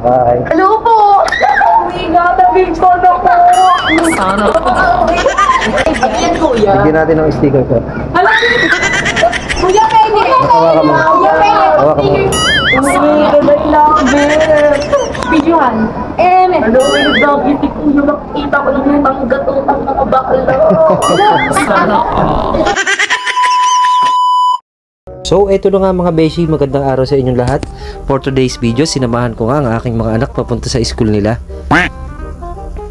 Bye. Hello po! Uwi nga, nabig ko na po! Sana. Ayan, kuya. Bigyan natin ng sticker ko. Hala! Kuya Penny! Hawakan mo. Kuya Penny! Hawakan mo. Uwi, gabay lang, Ben! Videohan. Hello, doggy, si kuya, nakikita ko yung tanggatutang mga bakla. Sana. So, eto na nga mga beshi, magandang araw sa inyong lahat. For today's video, sinamahan ko nga ang aking mga anak papunta sa school nila.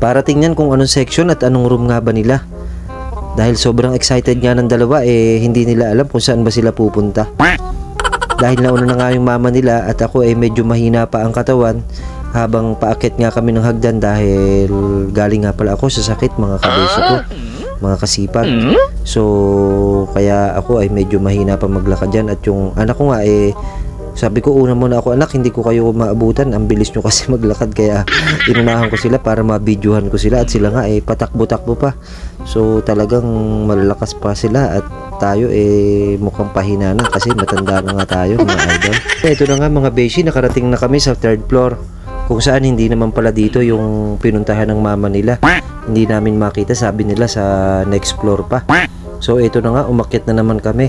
Para tingnan kung anong section at anong room nga ba nila. Dahil sobrang excited nga ng dalawa, hindi nila alam kung saan ba sila pupunta. Dahil nauna na nga yung mama nila at ako medyo mahina pa ang katawan. Habang paakyat nga kami ng hagdan dahil galing nga pala ako sa sakit mga kabeso ko, mga kasipag. So kaya ako ay medyo mahina pa maglakad dyan. At yung anak ko nga sabi ko una muna ako, anak hindi ko kayo maabutan, ang bilis nyo kasi maglakad. Kaya inunahan ko sila para mabidyohan ko sila. At sila nga patakbo-takbo pa. So talagang malalakas pa sila. At tayo mukhang pahina na kasi matanda na nga tayo mga idol. Ito na nga mga beshi, nakarating na kami sa 3rd floor. Kung saan hindi naman pala dito yung pinuntahan ng mama nila. Hindi namin makita, sabi nila sa next floor pa. So ito na nga, umakyat na naman kami.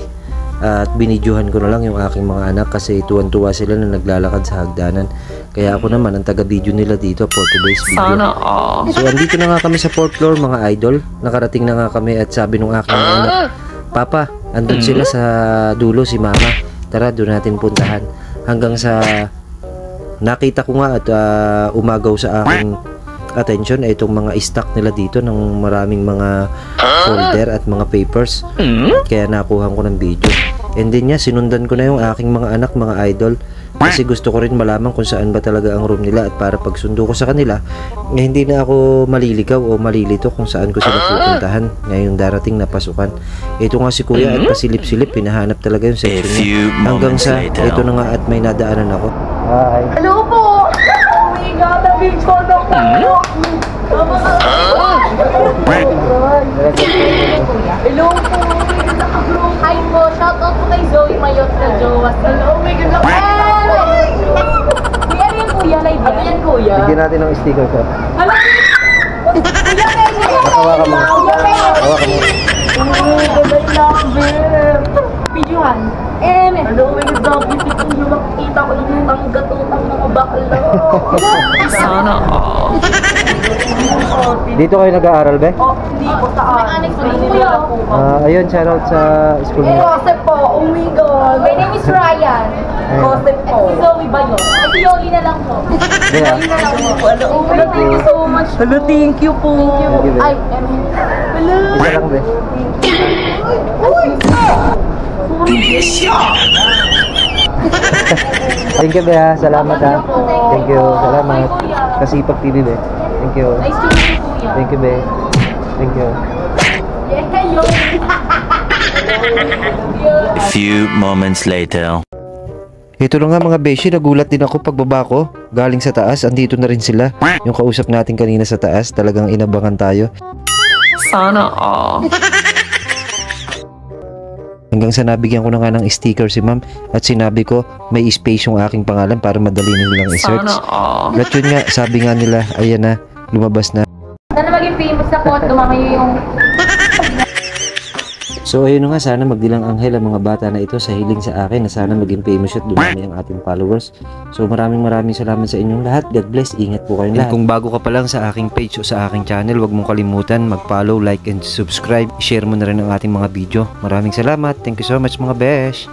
At binidyohan ko na lang yung aking mga anak kasi tuwan-tuwa sila na naglalakad sa hagdanan. Kaya ako naman ang taga-video nila dito for today's video. Sana. So andito na nga kami sa 4th floor mga idol. Nakarating na nga kami at sabi nung aking mga anak, Papa, andun sila sa dulo si mama. Tara, doon natin puntahan. Hanggang sa nakita ko nga at umagaw sa aking attention itong mga stock nila dito ng maraming mga folder at mga papers. Kaya nakuha ko ng video. And then sinundan ko na yung aking mga anak, mga idol. Kasi gusto ko rin malaman kung saan ba talaga ang room nila. At para pagsundo ko sa kanila, hindi na ako maliligaw o malilito kung saan ko sila pupuntahan ngayong darating na pasukan. Ito nga si kuya at pasilip-silip, pinahanap talaga yung section niya. Hanggang sa ito na nga at may nadaanan ako. Hi. Hello po! Uwi nga, nabig ko na po! Hello po! Hi po! Shoutout po kay Zoe Mayot na Jowas. Hello, my God! Kuya, ano yan kuya? Live yan? Ano yan kuya? Bigyan natin ng sticker ko. Hala! Kuya, Hawakan mo. Hawakan mo. uwi, gabay lang, Ben! Videohan. Hello, my God! Si kuya, nakikita ko yung tanggatutang mga bakla. Sana. Dito kayo nag-aaral ba? Oh, hindi po saan. Kuya. Ayun, shoutout sa school niyo. Joseph po, oh my God. My name is Ryan. Joseph po. At si Zoe ba yun? At si Yoli na lang po. Yeah. Yoli na lang po. Oh my God, thank you so much. Hello, thank you po. Thank you, Ay, hello. Isa lang ba? Thank you ba? Salamat ha. Thank you. Salamat. Kasipag TV ba? Thank you. Nice to meet you, kuya. Thank you ba? Thank you. Yeah, Yoli. A few moments later. Ito na nga mga beshi, nagulat din ako pagbaba ko. Galing sa taas, andito na rin sila. Yung kausap natin kanina sa taas, talagang inabangan tayo. Sana. Hanggang sa nabigyan ko na nga ng sticker si ma'am at sinabi ko may space yung aking pangalan para madali nilang i-search. Sana. At yun nga, sabi nga nila, ayan na, lumabas na. Sana maging famous na po at dumami yung... So ayun nga, sana magdilang anghel ang mga bata na ito sa hiling sa akin na sana maging famous at dumami ang ating followers. So maraming salamat sa inyong lahat. God bless, ingat po kayong lahat. Kung bago ka pa lang sa aking page o sa aking channel, huwag mong kalimutan mag-follow, like and subscribe. Share mo na rin ang ating mga video. Maraming salamat. Thank you so much mga besh.